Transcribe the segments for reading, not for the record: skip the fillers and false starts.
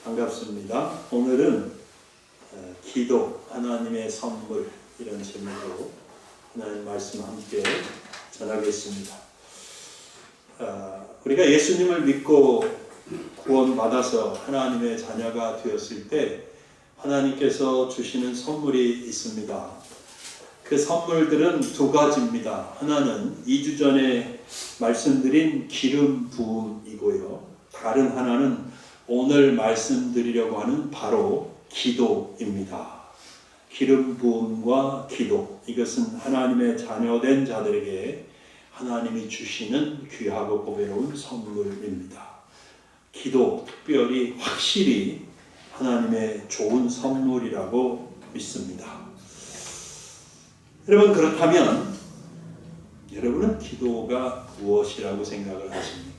반갑습니다. 오늘은 기도, 하나님의 선물 이런 제목으로 하나님 말씀 함께 전하겠습니다. 우리가 예수님을 믿고 구원받아서 하나님의 자녀가 되었을 때 하나님께서 주시는 선물이 있습니다. 그 선물들은 두 가지입니다. 하나는 2주 전에 말씀드린 기름 부음이고요. 다른 하나는 오늘 말씀드리려고 하는 바로 기도입니다. 기름 부음과 기도, 이것은 하나님의 자녀된 자들에게 하나님이 주시는 귀하고 보배로운 선물입니다. 기도, 특별히 확실히 하나님의 좋은 선물이라고 믿습니다. 여러분, 그렇다면 여러분은 기도가 무엇이라고 생각을 하십니까?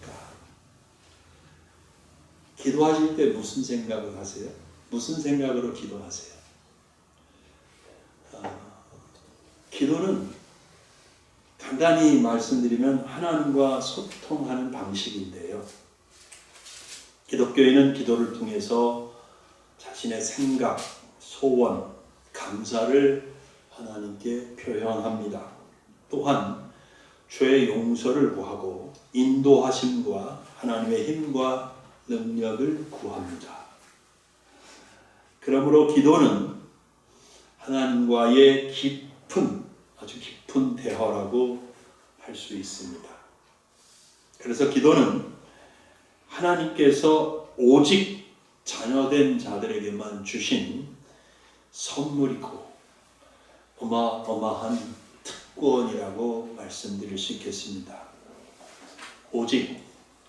기도하실 때 무슨 생각을 하세요? 무슨 생각으로 기도하세요? 기도는 간단히 말씀드리면 하나님과 소통하는 방식인데요. 기독교인은 기도를 통해서 자신의 생각, 소원, 감사를 하나님께 표현합니다. 또한 죄의 용서를 구하고 인도하심과 하나님의 힘과 능력을 구합니다. 그러므로 기도는 하나님과의 아주 깊은 대화라고 할 수 있습니다. 그래서 기도는 하나님께서 오직 자녀된 자들에게만 주신 선물이고 어마어마한 특권이라고 말씀드릴 수 있겠습니다. 오직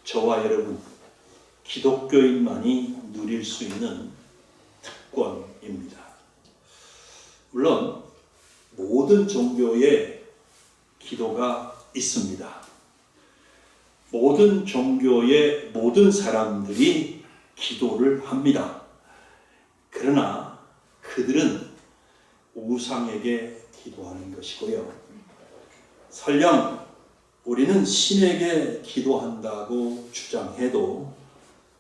저와 여러분 기독교인만이 누릴 수 있는 특권입니다. 물론 모든 종교에 기도가 있습니다. 모든 종교의 모든 사람들이 기도를 합니다. 그러나 그들은 우상에게 기도하는 것이고요. 설령 우리는 신에게 기도한다고 주장해도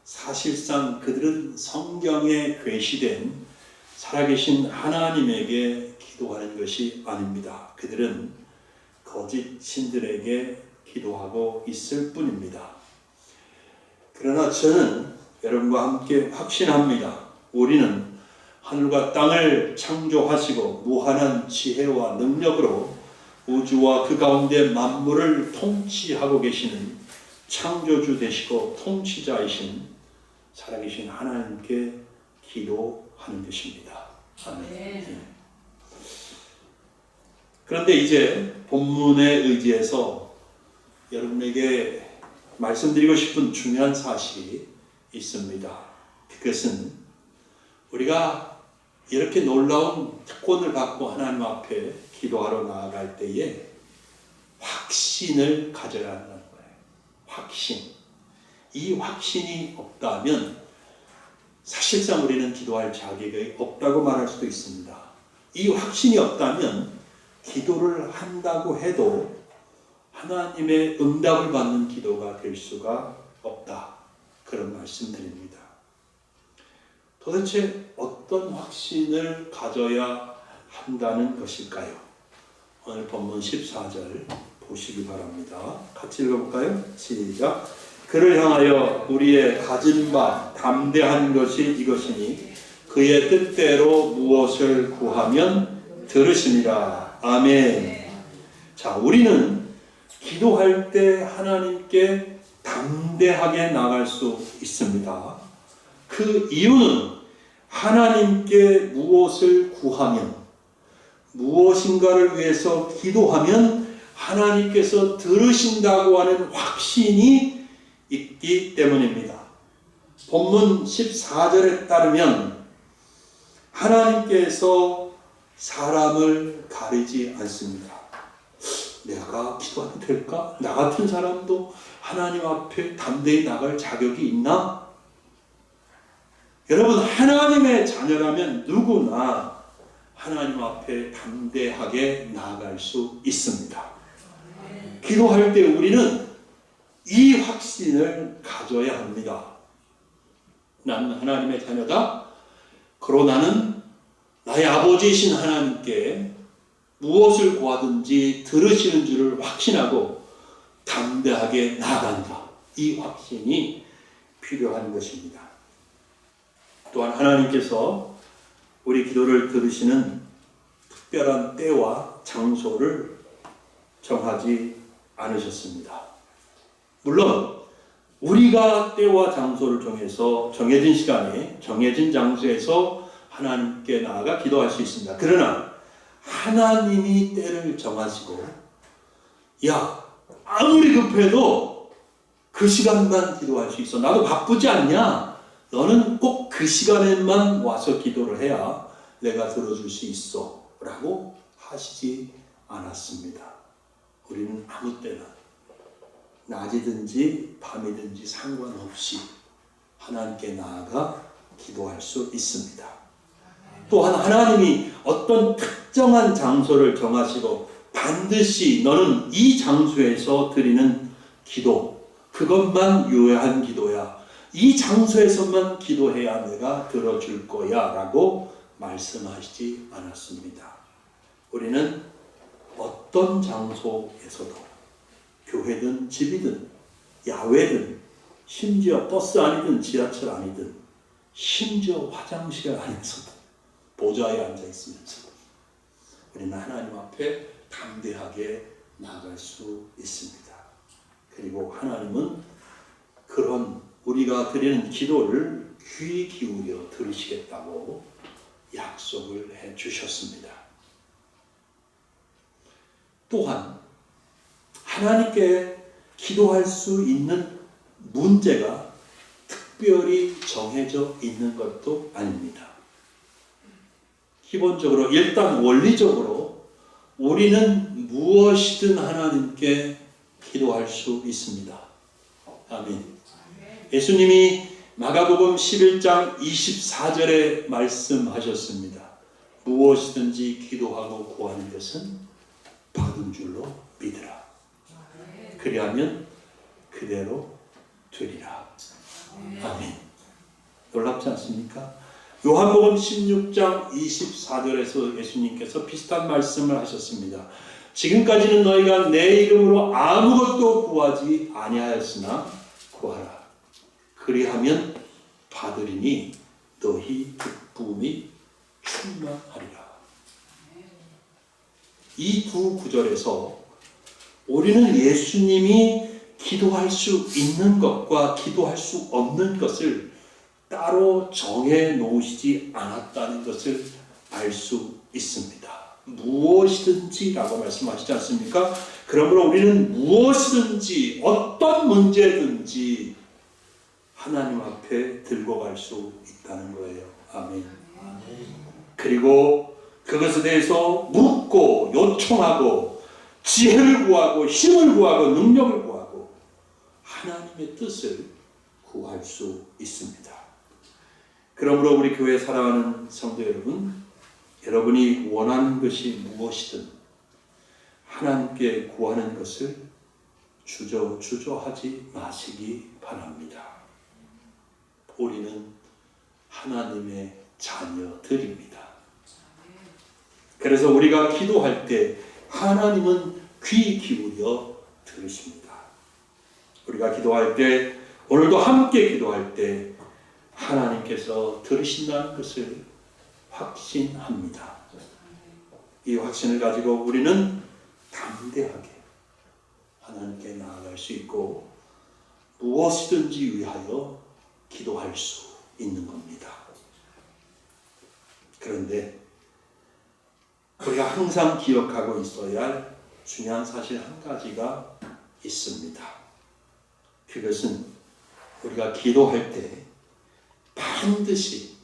사실상 그들은 성경에 계시된 살아계신 하나님에게 기도하는 것이 아닙니다. 그들은 거짓 신들에게 기도하고 있을 뿐입니다. 그러나 저는 여러분과 함께 확신합니다. 우리는 하늘과 땅을 창조하시고 무한한 지혜와 능력으로 우주와 그 가운데 만물을 통치하고 계시는 창조주 되시고 통치자이신 살아계신 하나님께 기도하는 것입니다. 아멘. 그런데 이제 본문에 의지해서 여러분에게 말씀드리고 싶은 중요한 사실이 있습니다. 그것은 우리가 이렇게 놀라운 특권을 받고 하나님 앞에 기도하러 나아갈 때에 확신을 가져야 한다는 거예요. 확신. 이 확신이 없다면 사실상 우리는 기도할 자격이 없다고 말할 수도 있습니다. 이 확신이 없다면 기도를 한다고 해도 하나님의 응답을 받는 기도가 될 수가 없다. 그런 말씀드립니다. 도대체 어떤 확신을 가져야 한다는 것일까요? 오늘 본문 14절 보시기 바랍니다. 같이 읽어볼까요? 시작. 그를 향하여 우리의 가진 바 담대한 것이 이것이니 그의 뜻대로 무엇을 구하면 들으시니라. 아멘. 자, 우리는 기도할 때 하나님께 담대하게 나갈 수 있습니다. 그 이유는 하나님께 무엇을 구하면, 무엇인가를 위해서 기도하면 하나님께서 들으신다고 하는 확신이 있기 때문입니다. 본문 14절에 따르면 하나님께서 사람을 가리지 않습니다. 내가 기도하면 될까? 나 같은 사람도 하나님 앞에 담대히 나갈 자격이 있나? 여러분, 하나님의 자녀라면 누구나 하나님 앞에 담대하게 나아갈 수 있습니다. 기도할 때 우리는 이 확신을 가져야 합니다. 나는 하나님의 자녀다. 그러나 나는 나의 아버지이신 하나님께 무엇을 구하든지 들으시는 줄을 확신하고 담대하게 나아간다. 이 확신이 필요한 것입니다. 또한 하나님께서 우리 기도를 들으시는 특별한 때와 장소를 정하지 않으셨습니다. 물론 우리가 때와 장소를 정해서 정해진 시간에 정해진 장소에서 하나님께 나아가 기도할 수 있습니다. 그러나 하나님이 때를 정하시고 야 아무리 급해도 그 시간만 기도할 수 있어. 나도 바쁘지 않냐? 너는 꼭 그 시간에만 와서 기도를 해야 내가 들어줄 수 있어 라고 하시지 않았습니다. 우리는 아무 때나 낮이든지 밤이든지 상관없이 하나님께 나아가 기도할 수 있습니다. 또한 하나님이 어떤 특정한 장소를 정하시고 반드시 너는 이 장소에서 드리는 기도, 그것만 유효한 기도야. 이 장소에서만 기도해야 내가 들어줄 거야 라고 말씀하시지 않았습니다. 우리는 어떤 장소에서도 교회든 집이든 야외든 심지어 버스 안이든 지하철 안이든 심지어 화장실 안에서도 보좌에 앉아 있으면서 우리는 하나님 앞에 담대하게 나아갈 수 있습니다. 그리고 하나님은 그런 우리가 드리는 기도를 귀 기울여 들으시겠다고 약속을 해 주셨습니다. 또한 하나님께 기도할 수 있는 문제가 특별히 정해져 있는 것도 아닙니다. 기본적으로 일단 원리적으로 우리는 무엇이든 하나님께 기도할 수 있습니다. 아멘. 예수님이 마가복음 11장 24절에 말씀하셨습니다. 무엇이든지 기도하고 구하는 것은 받은 줄로 믿으라. 그리하면 그대로 되리라. 아멘. 놀랍지 않습니까? 요한복음 16장 24절에서 예수님께서 비슷한 말씀을 하셨습니다. 지금까지는 너희가 내 이름으로 아무것도 구하지 아니하였으나 구하라. 그리하면 받으리니 너희 기쁨이 충만하리라. 이 두 구절에서 우리는 예수님이 기도할 수 있는 것과 기도할 수 없는 것을 따로 정해 놓으시지 않았다는 것을 알 수 있습니다. 무엇이든지 라고 말씀하시지 않습니까? 그러므로 우리는 무엇이든지 어떤 문제든지 하나님 앞에 들고 갈 수 있다는 거예요. 아멘. 그리고 그것에 대해서 묻고 요청하고 지혜를 구하고 힘을 구하고 능력을 구하고 하나님의 뜻을 구할 수 있습니다. 그러므로 우리 교회 사랑하는 성도 여러분, 여러분이 원하는 것이 무엇이든 하나님께 구하는 것을 주저하지 마시기 바랍니다. 우리는 하나님의 자녀들입니다. 그래서 우리가 기도할 때 하나님은 귀 기울여 들으십니다. 우리가 기도할 때, 오늘도 함께 기도할 때 하나님께서 들으신다는 것을 확신합니다. 이 확신을 가지고 우리는 담대하게 하나님께 나아갈 수 있고 무엇이든지 위하여 기도할 수 있는 겁니다. 그런데 우리가 항상 기억하고 있어야 할 중요한 사실 한 가지가 있습니다. 그것은 우리가 기도할 때 반드시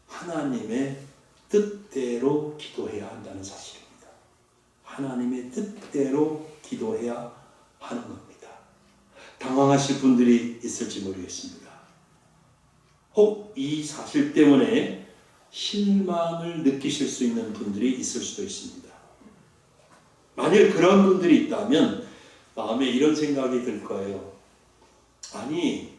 하나님의 뜻대로 기도해야 한다는 사실입니다. 하나님의 뜻대로 기도해야 하는 겁니다. 당황하실 분들이 있을지 모르겠습니다. 혹 이 사실 때문에 실망을 느끼실 수 있는 분들이 있을 수도 있습니다. 만일 그런 분들이 있다면 마음에 이런 생각이 들 거예요. 아니,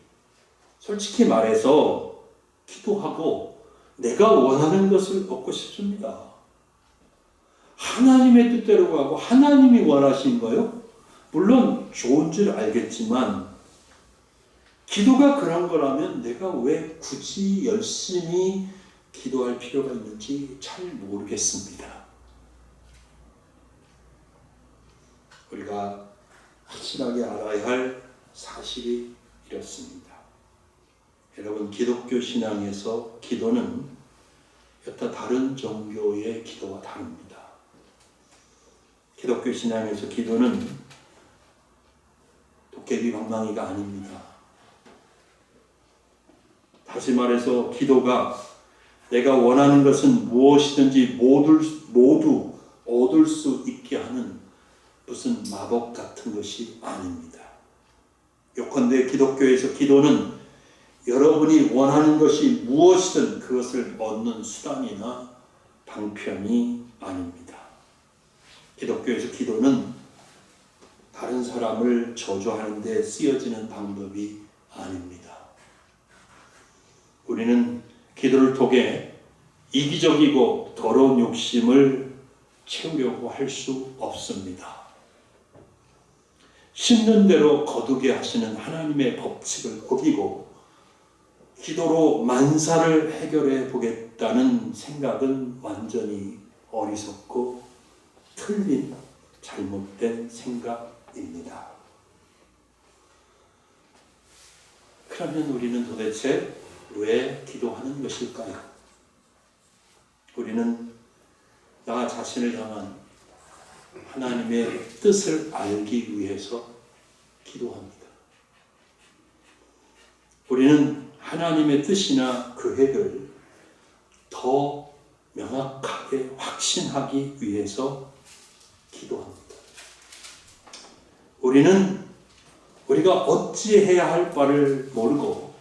솔직히 말해서 기도하고 내가 원하는 것을 얻고 싶습니다. 하나님의 뜻대로 가고 하나님이 원하신 거요? 물론 좋은 줄 알겠지만 기도가 그런 거라면 내가 왜 굳이 열심히 기도할 필요가 있는지 잘 모르겠습니다. 우리가 확실하게 알아야 할 사실이 이렇습니다. 여러분, 기독교 신앙에서 기도는 여타 다른 종교의 기도와 다릅니다. 기독교 신앙에서 기도는 도깨비 방망이가 아닙니다. 다시 말해서 기도가 내가 원하는 것은 무엇이든지 모두 얻을 수 있게 하는 무슨 마법 같은 것이 아닙니다. 요컨대 기독교에서 기도는 여러분이 원하는 것이 무엇이든 그것을 얻는 수단이나 방편이 아닙니다. 기독교에서 기도는 다른 사람을 저주하는 데 쓰여지는 방법이 아닙니다. 우리는 기도를 통해 이기적이고 더러운 욕심을 채우려고 할 수 없습니다. 심는 대로 거두게 하시는 하나님의 법칙을 어기고 기도로 만사를 해결해 보겠다는 생각은 완전히 어리석고 틀린 잘못된 생각입니다. 그러면 우리는 도대체 왜 기도하는 것일까요? 우리는 나 자신을 향한 하나님의 뜻을 알기 위해서 기도합니다. 우리는 하나님의 뜻이나 계획을 더 명확하게 확신하기 위해서 기도합니다. 우리는 우리가 어찌해야 할 바를 모르고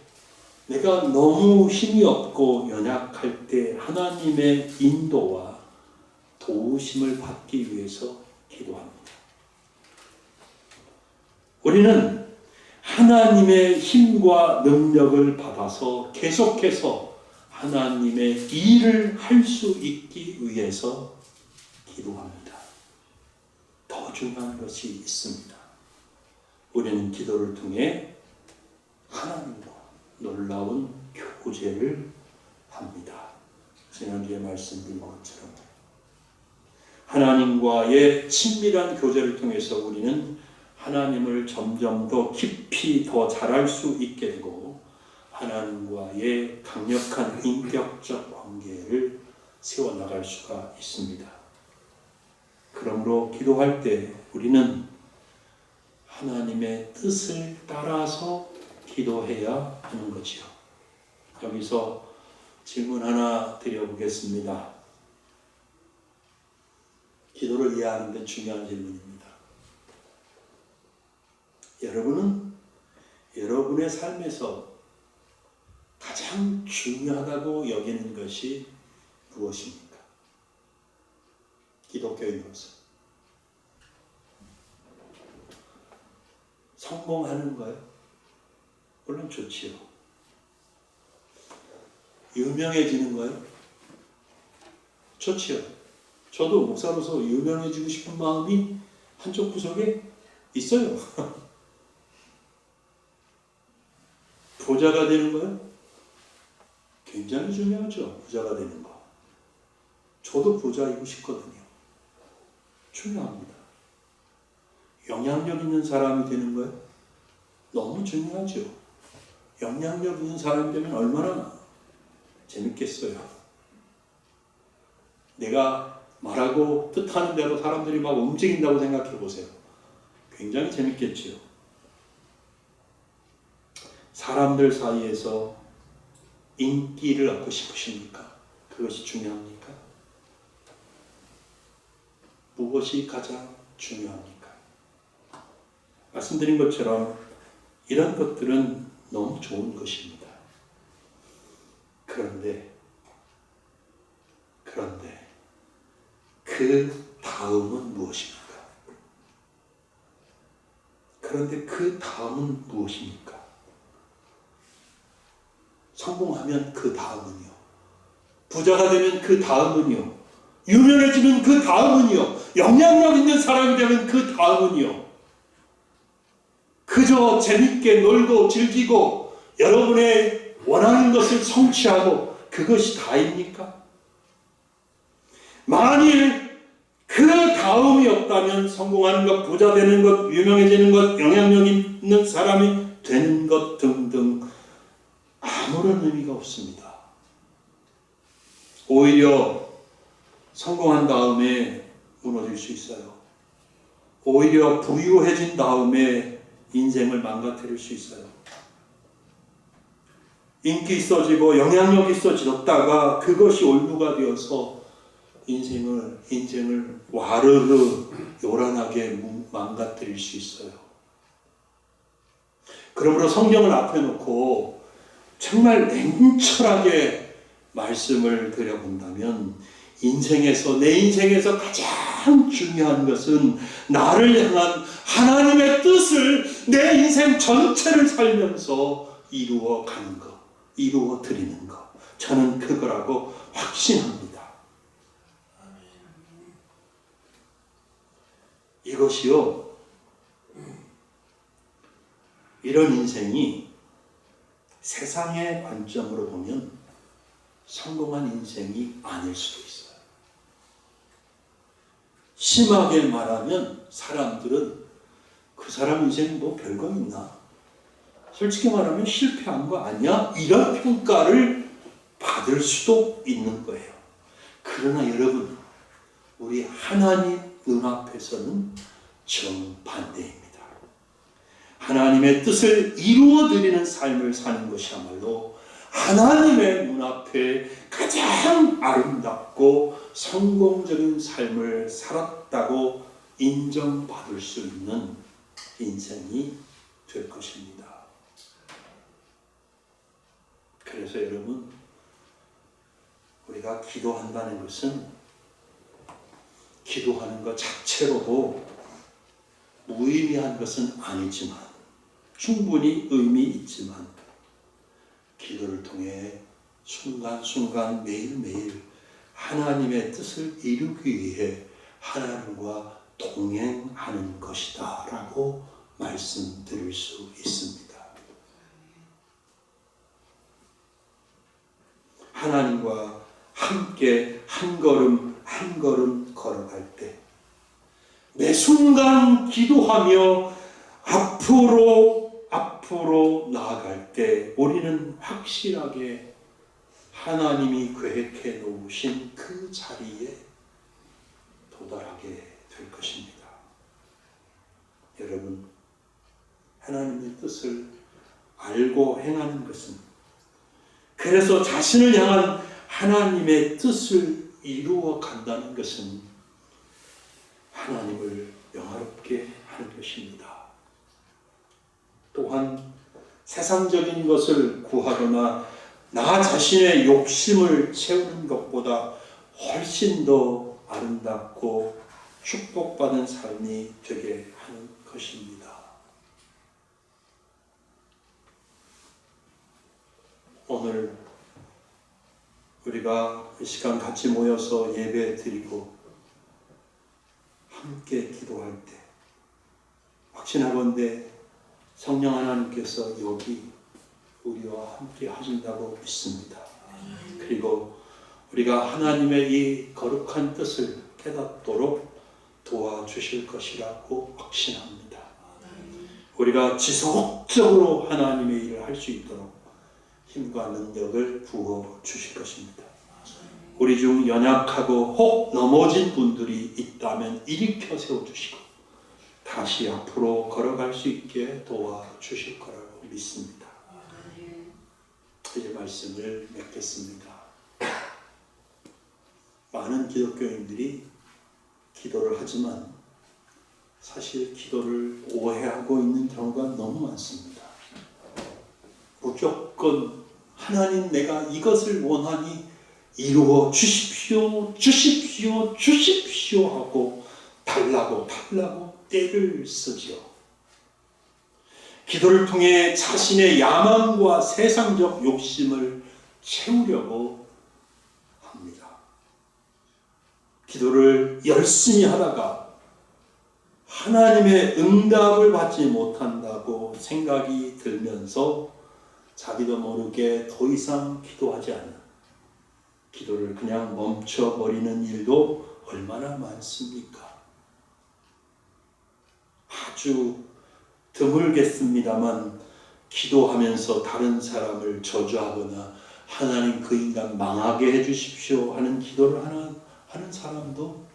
내가 너무 힘이 없고 연약할 때 하나님의 인도와 도우심을 받기 위해서 기도합니다. 우리는 하나님의 힘과 능력을 받아서 계속해서 하나님의 일을 할 수 있기 위해서 기도합니다. 더 중요한 것이 있습니다. 우리는 기도를 통해 하나님과 놀라운 교제를 합니다. 지난주에 말씀드린 것처럼 하나님과의 친밀한 교제를 통해서 우리는 하나님을 점점 더 깊이 더 잘할 수 있게 되고 하나님과의 강력한 인격적 관계를 세워나갈 수가 있습니다. 그러므로 기도할 때 우리는 하나님의 뜻을 따라서 기도해야 하는 거지요. 여기서 질문 하나 드려보겠습니다. 기도를 이해하는 데 중요한 질문입니다. 여러분은 여러분의 삶에서 가장 중요하다고 여기는 것이 무엇입니까? 기독교인으로서 성공하는 거요? 물론 좋지요. 유명해지는 거요? 좋지요. 저도 목사로서 유명해지고 싶은 마음이 한쪽 구석에 있어요. 부자가 되는 거요? 굉장히 중요하죠. 부자가 되는 거. 저도 부자이고 싶거든요. 중요합니다. 영향력 있는 사람이 되는 거요? 너무 중요하죠. 영향력 있는 사람이 되면 얼마나 재밌겠어요. 내가 말하고 뜻하는 대로 사람들이 막 움직인다고 생각해 보세요. 굉장히 재밌겠지요. 사람들 사이에서 인기를 얻고 싶으십니까? 그것이 중요합니까? 무엇이 가장 중요합니까? 말씀드린 것처럼 이런 것들은 너무 좋은 것입니다. 그런데 그 다음은 무엇입니까? 성공하면 그 다음은요. 부자가 되면 그 다음은요. 유명해지면 그 다음은요. 영향력 있는 사람이 되면 그 다음은요. 그저 재밌게 놀고 즐기고 여러분의 원하는 것을 성취하고 그것이 다입니까? 만일 그 다음이 없다면 성공하는 것, 부자 되는 것, 유명해지는 것, 영향력 있는 사람이 되는 것 등등 아무런 의미가 없습니다. 오히려 성공한 다음에 무너질 수 있어요. 오히려 부유해진 다음에 인생을 망가뜨릴 수 있어요. 인기 있어지고 영향력 있어졌다가 그것이 올무가 되어서 인생을 와르르 요란하게 망가뜨릴 수 있어요. 그러므로 성경을 앞에 놓고 정말 냉철하게 말씀을 드려본다면 내 인생에서 가장 중요한 것은 나를 향한 하나님의 뜻을 내 인생 전체를 살면서 이루어 가는 것, 이루어 드리는 것. 저는 그거라고 확신합니다. 이것이요, 이런 인생이 세상의 관점으로 보면 성공한 인생이 아닐 수도 있어요. 심하게 말하면 사람들은 그 사람 인생 뭐 별거 있나? 솔직히 말하면 실패한 거 아니야? 이런 평가를 받을 수도 있는 거예요. 그러나 여러분, 우리 하나님 눈앞에서는 정반대입니다. 하나님의 뜻을 이루어드리는 삶을 사는 것이야말로 하나님의 눈앞에 가장 아름답고 성공적인 삶을 살았다고 인정받을 수 있는 인생이 될 것입니다. 그래서 여러분, 우리가 기도한다는 것은 기도하는 것 자체로도 무의미한 것은 아니지만 충분히 의미 있지만 기도를 통해 순간순간 매일매일 하나님의 뜻을 이루기 위해 하나님과 동행하는 것이다 라고 말씀드릴 수 있습니다. 하나님과 함께 한 걸음 한 걸음 걸어갈 때 매 순간 기도하며 앞으로 나아갈 때 우리는 확실하게 하나님이 계획해 놓으신 그 자리에 도달하게 될 것입니다. 여러분, 하나님의 뜻을 알고 행하는 것은, 그래서 자신을 향한 하나님의 뜻을 이루어 간다는 것은 하나님을 영화롭게 하는 것입니다. 또한 세상적인 것을 구하거나 나 자신의 욕심을 채우는 것보다 훨씬 더 아름답고 축복받은 삶이 되게 하는 것입니다. 오늘 우리가 이 시간 같이 모여서 예배 드리고 함께 기도할 때 확신하건대 성령 하나님께서 여기 우리와 함께 하신다고 믿습니다. 그리고 우리가 하나님의 이 거룩한 뜻을 깨닫도록 도와주실 것이라고 확신합니다. 우리가 지속적으로 하나님의 일을 할 수 있도록 힘과 능력을 부어주실 것입니다. 우리 중 연약하고 혹 넘어진 분들이 있다면 일으켜 세워주시고 다시 앞으로 걸어갈 수 있게 도와주실 거라고 믿습니다. 이제 말씀을 맺겠습니다. 많은 기독교인들이 기도를 하지만 사실 기도를 오해하고 있는 경우가 너무 많습니다. 무조건 하나님 내가 이것을 원하니 이루어 주십시오, 주십시오, 주십시오 하고 달라고 때를 쓰죠. 기도를 통해 자신의 야망과 세상적 욕심을 채우려고 합니다. 기도를 열심히 하다가 하나님의 응답을 받지 못한다고 생각이 들면서 자기도 모르게 더 이상 기도하지 않는, 기도를 그냥 멈춰버리는 일도 얼마나 많습니까? 아주 드물겠습니다만 기도하면서 다른 사람을 저주하거나 하나님 그 인간 망하게 해주십시오 하는 기도를 하는 사람도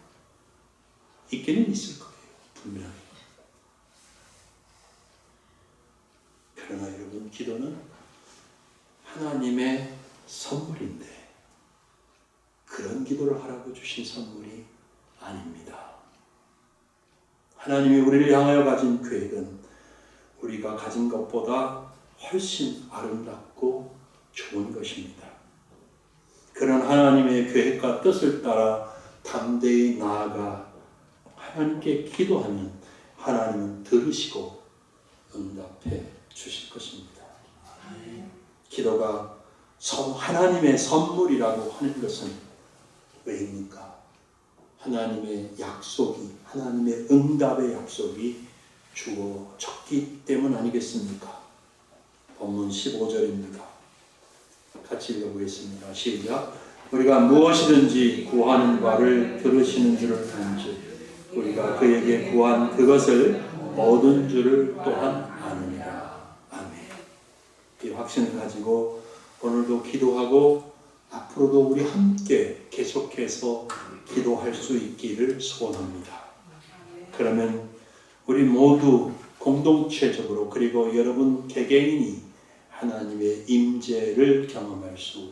있기는 있을 거예요. 분명히. 그러나 여러분, 기도는 하나님의 선물인데 그런 기도를 하라고 주신 선물이 아닙니다. 하나님이 우리를 향하여 가진 계획은 우리가 가진 것보다 훨씬 아름답고 좋은 것입니다. 그런 하나님의 계획과 뜻을 따라 담대히 나아가 하나님께 기도하면 하나님은 들으시고 응답해 주실 것입니다. 기도가 하나님의 선물이라고 하는 것은 왜입니까? 하나님의 약속이, 하나님의 응답의 약속이 주어졌기 때문 아니겠습니까? 본문 15절입니다. 같이 읽어보겠습니다. 시작. 우리가 무엇이든지 구하는 바를 들으시는 줄을 안즉 우리가 그에게 구한 그것을 얻은 줄을 또한 아느니라. 아멘. 이 확신을 가지고 오늘도 기도하고 앞으로도 우리 함께 계속해서 기도할 수 있기를 소원합니다. 그러면 우리 모두 공동체적으로 그리고 여러분 개개인이 하나님의 임재를 경험할 수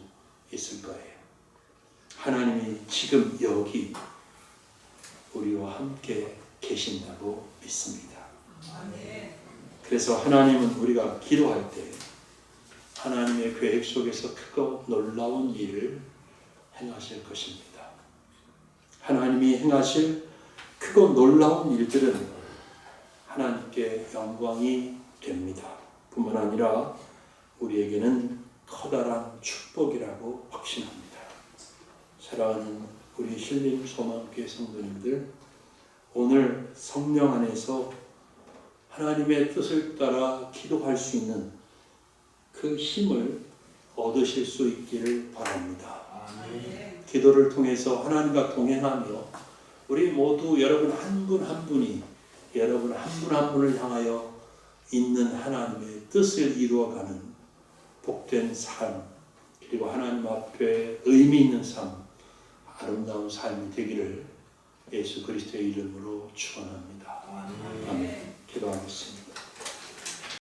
있을 거예요. 하나님이 지금 여기 우리와 함께 계신다고 믿습니다. 그래서 하나님은 우리가 기도할 때 하나님의 계획 속에서 크고 놀라운 일을 행하실 것입니다. 하나님이 행하실 크고 놀라운 일들은 하나님께 영광이 됩니다. 뿐만 아니라 우리에게는 커다란 축복이라고 확신합니다. 사랑하는 우리 신림 소망교회 성도님들, 오늘 성령 안에서 하나님의 뜻을 따라 기도할 수 있는 그 힘을 얻으실 수 있기를 바랍니다. 아멘. 기도를 통해서 하나님과 동행하며 우리 모두 여러분 한 분 한 분이 여러분 한 분 한 분을 향하여 있는 하나님의 뜻을 이루어가는 복된 삶, 그리고 하나님 앞에 의미 있는 삶, 아름다운 삶이 되기를 예수 그리스도의 이름으로 축원합니다.